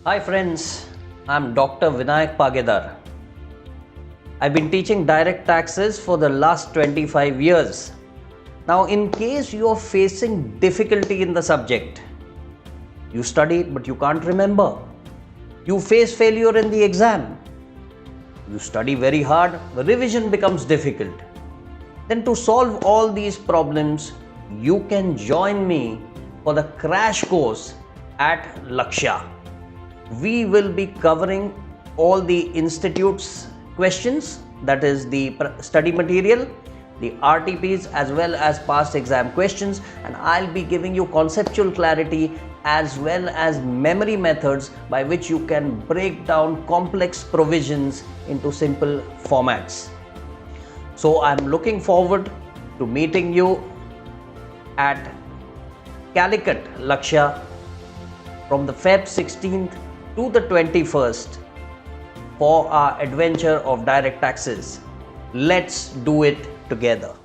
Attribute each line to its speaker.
Speaker 1: Hi friends, I'm Dr. Vinayak Pagedar. I've been teaching direct taxes for the last 25 years. Now, in case you are facing difficulty in the subject, you studied but you can't remember, you face failure in the exam, you study very hard, the revision becomes difficult, then to solve all these problems, you can join me for the crash course at Lakshya. We will be covering all the institute's questions, that is the study material, the RTPs as well as past exam questions, and I'll be giving you conceptual clarity as well as memory methods by which you can break down complex provisions into simple formats. So I'm looking forward to meeting you at Calicut Lakshya from the Feb 16th to the 21st for our adventure of direct taxes. Let's do it together.